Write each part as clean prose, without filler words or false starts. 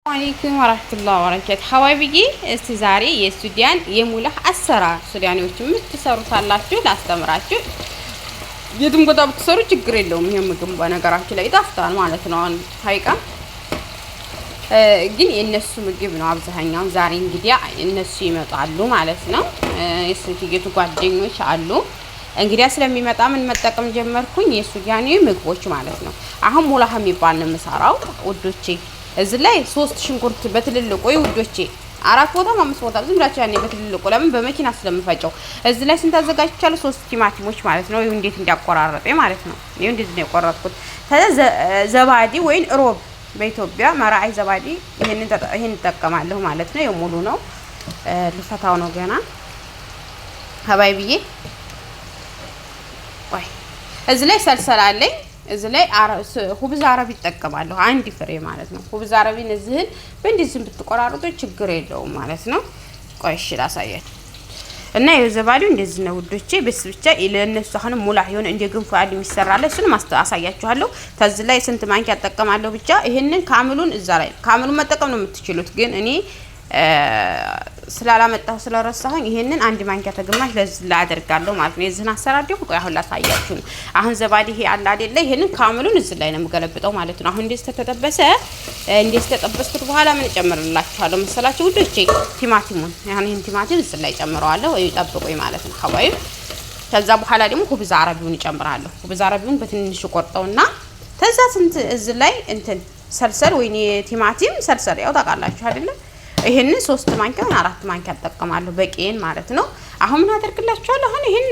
አለይኩም ወራህመቱላሂ ወበረካቱ ሐዋይብዬ እስቲ ዛሬ የሱዳን የሙላህ አሰራር ሱዳኔዎች የምትሰሩት አላችሁ ላስተምራችሁ። የትም ቦታ ብትሰሩ ችግር የለውም። ይሄ ምግብ በነገራችን ላይ ይጣፍጣል ማለት ነው። ሀይቃ ግን የነሱ ምግብ ነው አብዛኛው። ዛሬ እንግዲያ እነሱ ይመጣሉ ማለት ነው። የስንትየቱ ጓደኞች አሉ። እንግዲያ ስለሚመጣ ምን መጠቀም ጀመርኩኝ የሱዳኔ ምግቦች ማለት ነው። አሁን ሙላህ የሚባል ነው የምሰራው ውዶቼ። እዚህ ላይ 3 ሽንኩርት በትልልቁ ውዶቼ 4 ቦታ 5 ቦታ ዝም ብላችሁ ያኔ በትልልቁ ለምን በመኪና ስለምፈጨው እዚህ ላይ ስንት አዘጋጅቻለሁ? 3 ቲማቲሞች ማለት ነው። ይሄው እንዴት እንዲያቆራረጠ ማለት ነው። ይሄው እንዴት ነው የቆረጥኩት። ዘባዲ ወይን ሮብ በኢትዮጵያ መራይ ዘባዲ ይሄን ተጠቀማለሁ ማለት ነው። ሙሉ ነው ልፈታው ነው ገና ሀባይብዬ። ወይ እዚህ ላይ ሰልሰላ አለኝ። እዚህ ላይ ሁብዝ አረብ ይጠቀማለሁ አንድ ፍሬ ማለት ነው። ሁብዝ አረቢን እዚህን በእንደዚህ ብትቆራርጡ ችግር የለውም ማለት ነው። ቆይ እሺ ላሳያችሁ እና የዘባዲው እንደዚህ ነው ውዶቼ። ብቻ ለነሱ አሁን ሙላህ የሆነ እንደ ግንፎ ያለ የሚሰራለ እሱን አሳያችኋለሁ። ከዚህ ላይ ስንት ማንኪያ አጠቀማለሁ ብቻ። ይሄንን ካምሉን እዛ ላይ ካምሉን መጠቀም ነው የምትችሉት፣ ግን እኔ ስላላመጣሁ ስለረሳሁኝ ይሄንን አንድ ማንኪያ ተግማሽ ለዚህ ላይ አደርጋለሁ ማለት ነው። የዚህን አሰራር ደግሞ ቆይ አሁን ላሳያችሁ ነው። አሁን ዘባዲ ይሄ አለ አይደለ? ይሄንን ካምሉን እዚህ ላይ ነው የምገለብጠው ማለት ነው። አሁን እንደዚህ ተጠበሰ። እንደዚህ ተጠበስኩት በኋላ ምን ጨምርላችኋለሁ መሰላችሁ ውዶቼ? ቲማቲሙን ይሄን ቲማቲም እዚህ ላይ ጨምረዋለሁ። ወይ ጠብቁኝ ማለት ነው ሐዋይብ። ከዛ በኋላ ደግሞ ሁብዝ አረቢውን እጨምራለሁ። ሁብዝ አረቢውን በትንሹ ቆርጠውና ከዛ ስንት እዚህ ላይ እንትን ሰልሰል ወይ ቲማቲም ሰልሰል ያው ታውቃላችሁ አይደለ? ይሄንን 3 ማንኪያ ወይ 4 ማንኪያ አጠቀማለሁ በቂን ማለት ነው። አሁን ምን አደርግላችኋለሁ? አሁን ይሄን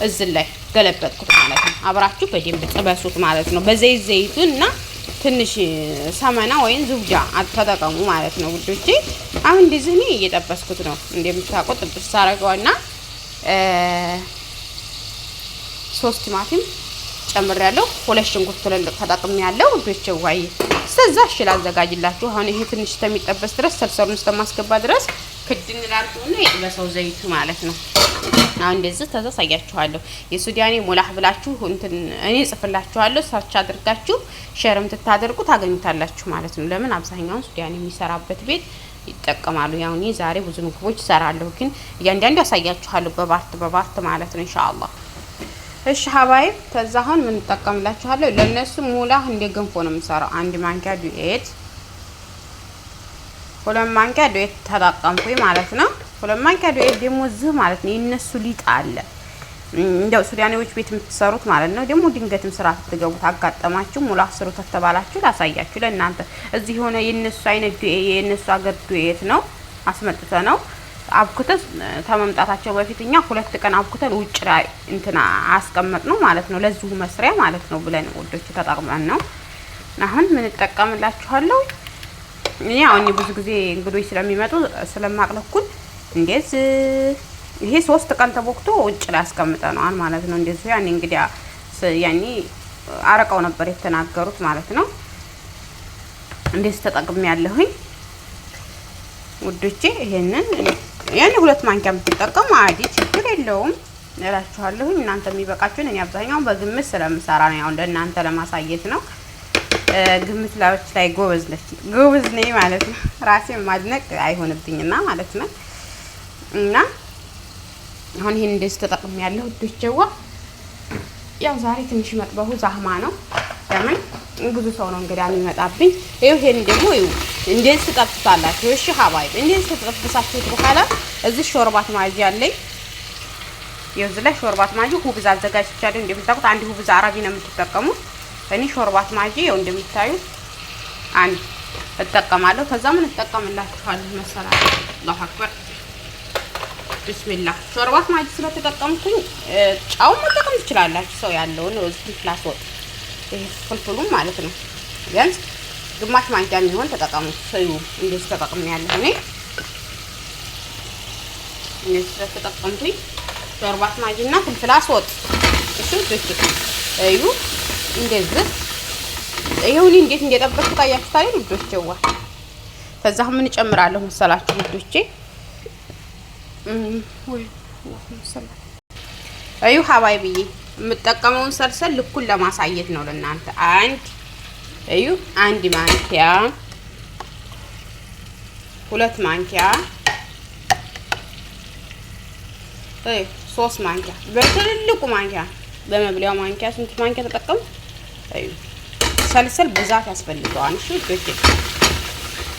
እዚህ ላይ ገለበጥኩት ማለት ነው። አብራችሁ በደንብ ጥበሱት ማለት ነው። ዘይቱና ትንሽ ሰመና ወይን ዙብጃ ተጠቀሙ ማለት ነው ውዶቼ። አሁን እንደዚህ እኔ እየጠበስኩት ነው እንደምታውቁት። ጥብስ አረጋውና 3 ቲማቲም ጨምሬያለሁ። 2 ሽንኩርት ትልልቅ ተጠቅሜያለሁ ውዶቼ። ዋይ ስለዛ እሺ ላዘጋጅላችሁ። አሁን ይሄ ትንሽ እስከሚጠበስ ድረስ ሰልሰሉን እስከማስገባ ድረስ ክድን ላድርገውና ይጥበሰው ዘይቱ ማለት ነው። አሁን እንደዚህ ተሳሳያችኋለሁ። የሱዳኔ ሙላህ ብላችሁ እኔ ጽፍላችኋለሁ። ሰርች አድርጋችሁ ሼርም ትታደርጉ ታገኙታላችሁ ማለት ነው። ለምን አብዛኛው ሱዳኔ የሚሰራበት ቤት ይጠቀማሉ። ያው እኔ ዛሬ ብዙ ምግቦች እሰራለሁ፣ ግን እያንዳንዱ ያሳያችኋለሁ በባርት ማለት ነው ኢንሻአላህ። እሺ ሀባይ ከዛ አሁን ምን ተጠቀምላችኋለሁ? ለነሱ ሙላህ እንደ ገንፎ ነው የምሰራው። 1 ማንኪያ ዱቄት 2 ማንኪያ ዱቄት ተጠቀምኩኝ ማለት ነው። 2 ማንኪያ ዱቄት ደግሞ እዚህ ማለት ነው የነሱ ሊጥ አለ እንደው ሱዳኔዎች ቤት የምትሰሩት ማለት ነው። ደግሞ ድንገትም ስራ ትገቡት አጋጠማችሁ ሙላህ ስሩ ተተባላችሁ ላሳያችሁ ለእናንተ። እዚህ ሆነ የነሱ አይነት ዱቄት የነሱ አገር ዱቄት ነው አስመጥተ ነው አብኩተን ተመምጣታቸው በፊትኛ 2 ቀን አብኩተን ውጭ ላይ እንትና አስቀመጥ ነው ማለት ነው። ለዚሁ መስሪያ ማለት ነው ብለን ወዶቹ ተጠቅመን ነው። አሁን ምን ተጠቀምላችኋለሁ? እኔ አሁን ብዙ ጊዜ እንግዶች ስለሚመጡ ስለማቅለኩል እንደዚህ ይሄ 3 ቀን ተቦክቶ ውጭ ላይ አስቀምጠናል ማለት ነው። እንደዚህ ያኔ እንግዲያ ያኔ አረቀው ነበር የተናገሩት ማለት ነው። እንደዚህ ተጠቅሜያለሁኝ ውዶቼ። ይሄንን ያኔ 2 ማንኪያ የምትጠቀሙ አዲ ችግር የለውም እላችኋለሁ። እናንተ የሚበቃችሁን እኔ አብዛኛው በግምት ስለምሰራ ነው፣ ያው እንደናንተ ለማሳየት ነው። ግምት ላይ ጎበዝ ነኝ ማለት ነው። ራሴን ማድነቅ አይሆንብኝና ማለት ነው። እና አሁን ይሄን እንደዚህ ተጠቅሜያለሁ ውዶቼዋ። ያው ዛሬ ትንሽ መጥበሁ ዛህማ ነው። ለምን ብዙ ሰው ነው እንግዲህ የሚመጣብኝ። ይሄን ደግሞ እንደዚህ ተጠብሳላችሁ። እሺ ሀባይ እንደዚህ ተጠብሳችሁት በኋላ እዚህ ሾርባት ማጂ አለኝ። የዚህ ላይ ሾርባት ማጂ ሁብዝ አዘጋጅቻለሁ። እንደምታውቁት አንድ ሁብዝ አረቢ ነው የምትጠቀሙት። እኔ ሾርባት ማጂ ያው እንደምታዩት አንድ እጠቀማለሁ። ከዛ ምን እጠቀምላችኋለሁ መሰላችሁ? አላሁ አክበር ቢስሚላህ። ሾርባት ማጂ ስለተጠቀምኩኝ ጫው መጠቀም ትችላላችሁ ሰው ያለውን እዚህ ፍላስ ወጥ ፍልፍሉም ማለት ነው። ቢያንስ ግማሽ ማንኪያ የሚሆን ተጠቀሙ። ሰዩ እንደዚህ ተጠቅሜያለሁ እኔ እንደዚህ ተጠቀምኩኝ። ሾርባት ማጂና ፍልፍል አስወጥ እሱ ትክክል እዩ። እንደዚህ ይሄው እኔ እንዴት እንደጠበስኩት አያችሁ ታዲያ ልጆቼዋ። ከዛ ምን እጨምራለሁ መሰላችሁ ልጆቼ? እዩ ሀባይብዬ የምጠቀመውን ሰልሰል ልኩን ለማሳየት ነው ለእናንተ። አንድ ማንኪያ 2 ማንኪያ 3 ማንኪያ በትልቁ ማንኪያ በመብሊያው ማንኪያ ስንት ማንኪያ ተጠቀሙ? ሰልሰል ብዛት ያስፈልገዋል። እሺ ውዶቼ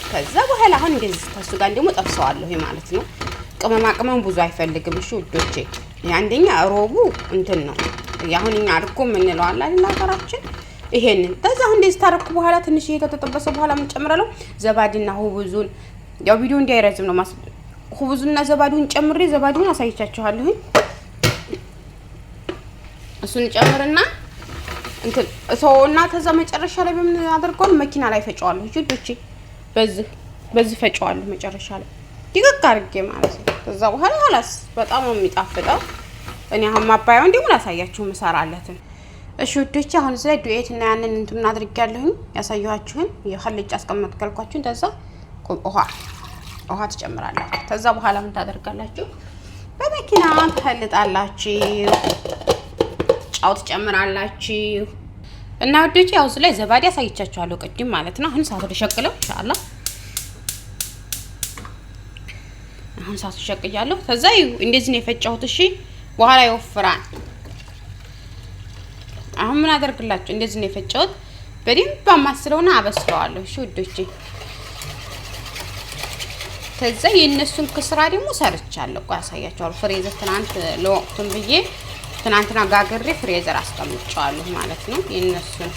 ከዛ በኋላ አሁን እንደዚህ ከሱ ጋር ደግሞ ጠብሰዋለሁ ማለት ነው። ቅመም ብዙ አይፈልግም። እሺ ውዶቼ አንደኛ ሮቡ እንትን ነው ያሁን እኛ አድርጎ ምን እንለዋለን አይደል አገራችን ይሄንን ከዛ አሁን እንደዚህ ታረኩ በኋላ ትንሽ ይሄ ከተጠበሰ በኋላ ምን ጨምራለሁ? ዘባድና ሁቡዙን ያው ቪዲዮ እንዳይረዝም ነው ሁቡዙና ዘባዱን ጨምሬ ዘባዱን አሳይቻችኋለሁ። እሱን ጨምርና እንትን እሰውና ከዛ መጨረሻ ላይ በምን አደርገዋለሁ? መኪና ላይ ፈጫዋለሁ። ውዶቼ በዚህ ፈጫዋለሁ መጨረሻ ላይ ድቅቅ አድርጌ ማለት ነው። ከዛ በኋላ ኋላስ በጣም ነው የሚጣፍጠው። እኔ አሁን ማባያውን ደግሞ ላሳያችሁ መሰራለትን። እሺ ውዶቼ አሁን እዚህ ላይ ዱቄት እና ያንን እንትን አድርጌያለሁኝ ያሳየኋችሁን የኸልጭ አስቀመጥኩልኳችሁን። ከዛ ውሃ ትጨምራላችሁ። ከዛ በኋላ ምን ታደርጋላችሁ? በመኪና ትፈልጣላችሁ። ጫው ትጨምራላችሁ እና ውዶቼ ያው እዚህ ላይ ዘባዴ አሳይቻችኋለሁ ቅድም ማለት ነው። አሁን ሳቱ ተሸቅለው ኢንሻአላህ አሁን ሳቱ ሸቅያለሁ። ከዛ እንደዚህ ነው የፈጨሁት። እሺ በኋላ ይወፍራል። አሁን ምን አደርግላችሁ? እንደዚህ ነው የፈጨሁት። በደንብ አማስለውና አበስለዋለሁ። እሺ ውዶቼ ከዛ የነሱን ክስራ ደግሞ ሰርቻለሁ። ቆይ አሳያችኋለሁ። ፍሬዘር ትናንት ለወቅቱን ብዬ ትናንትና ጋግሬ ፍሬዘር አስቀምጫለሁ ማለት ነው። የነሱን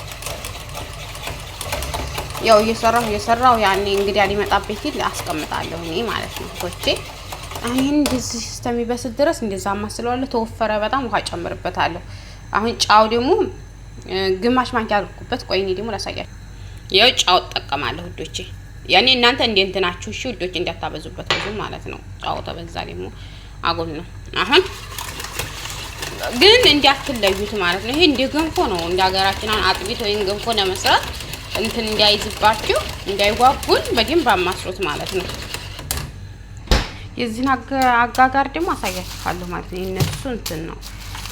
ያው እየሰራው ያኔ እንግዲህ ሊመጣበት ይል አስቀምጣለሁ እኔ ማለት ነው። ወጪ አሁን እንደዚህ እስከሚበስል ድረስ እንደዛ አማስለዋለሁ። ተወፈረ በጣም ውሃ ጨምርበታለሁ። አሁን ጫው ደግሞ ግማሽ ማንኪያ አድርጉበት። ቆይ እኔ ደግሞ ላሳያችሁ። ያው ጫው ተጠቀማለሁ ውዶቼ። ያኔ እናንተ እንደ እንትናችሁ እሺ ውዶቼ እንዳታበዙበት ብዙ ማለት ነው። ጫው ተበዛ ደግሞ አጎል ነው። አሁን ግን እንዲያትለዩት ማለት ነው። ይሄ እንደ ገንፎ ነው። እንደ ሀገራችን አጥቢት ወይን ገንፎ ለመስራት እንትን እንዳይዝባችሁ እንዳይጓጉን በደንብ አማስሉት ማለት ነው። የዚህን አጋጋር ደግሞ አሳያችኋለሁ ማለት ነው። እነሱ እንትን ነው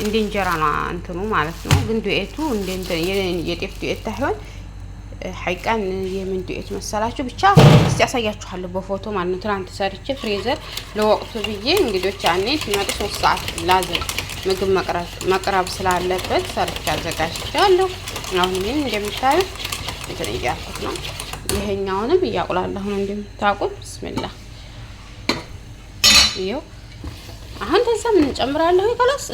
እንደ እንጀራ ነው እንትኑ ማለት ነው። ግን ዱኤቱ እንደ እንትን የጤፍ ዱኤት ታይሆን ሐይቃን የምን ዱኤት መሰላችሁ? ብቻ እስቲ ያሳያችኋለሁ በፎቶ ማለት ነው። ትናንት ሰርቼ ፍሬዘር ለወቅቱ ብዬ እንግዲህ ያኔ ሲመጡ 3 ሰዓት ላዘን ምግብ መቅረብ ስላለበት ሰርቼ አዘጋጅቻለሁ። አሁን ይሄን እንደምታዩት እንትን እያልኩት ነው። ይሄኛውንም እያቁላለሁ ነው እንደምታውቁት። ቢስሚላህ ይኸው አሁን ተዛ ምን እንጨምራለሁ? ይከላስ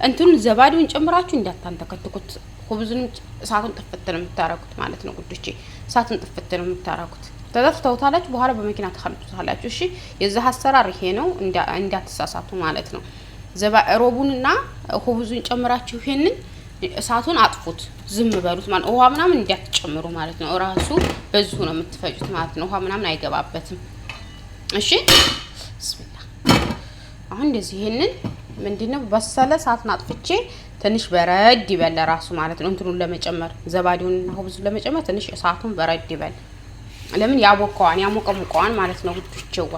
እንትኑ ዘባዱን ጨምራችሁ እንዳታንተከትኩት። ሁብዙን እሳቱን ጥፍት ነው የምታረጉት ማለት ነው ጉዶቼ። እሳቱን ጥፍት ነው የምታረጉት። ተዘፍተውታላችሁ በኋላ በመኪና ተخلጡታላችሁ። እሺ የዚህ አሰራር ይሄ ነው፣ እንዳትሳሳቱ ማለት ነው። ሮቡንና ሁብዙን ጨምራችሁ ይሄንን እሳቱን አጥፉት፣ ዝም በሉት ማለት ውሃ ምናምን እንዳትጨምሩ ማለት ነው። ራሱ በዚሁ ነው የምትፈጩት ማለት ነው። ውሃ ምናምን አይገባበትም። እሺ ቢስሚላህ አሁን እንደዚህ ይሄንን ምንድነው በሰለ እሳቱን አጥፍቼ ትንሽ በረድ ይበል ራሱ ማለት ነው። እንትኑን ለመጨመር ዘባዲውንና ሁብዙን ለመጨመር ትንሽ እሳቱን በረድ ይበል። ለምን ያሞቀዋን ማለት ነው ጉዶቼዋ።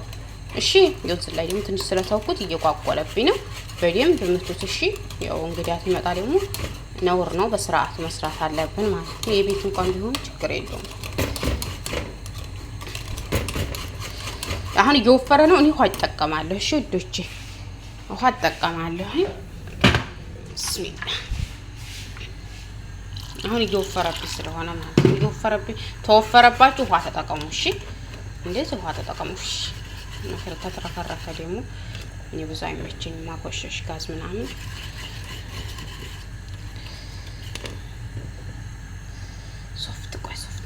እሺ ይኸው ላይ ደግሞ ትንሽ ስለተውኩት እየጓጓለብኝ ነው። በደንብ ብምቱት። እሺ ያው እንግዲህ አትመጣ ደግሞ ነውር ነው። በስርዓት መስራት አለብን ማለት ነው። የቤት እንኳን ቢሆን ችግር የለውም። አሁን እየወፈረ ነው። እኔ ውሃ እጠቀማለሁ። እሺ ውዶቼ ውሃ እጠቀማለሁ። ቢስሚላህ አሁን እየወፈረብኝ ስለሆነ ማለት ነው። እየወፈረብኝ ተወፈረባችሁ ውሃ ተጠቀሙ። እሺ እንደዚህ ውሃ ተጠቀሙ። እሺ ከተረፈረፈ ደግሞ እኔ ብዙ አይመቸኝም ማቆሸሽ ጋዝ ምናምን። ሶፍት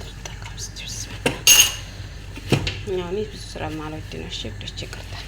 ተጠቀም ስትርስ ያኔ ብዙ ስራ ማለት ነው። እሺ ብቻ ይቀርታል።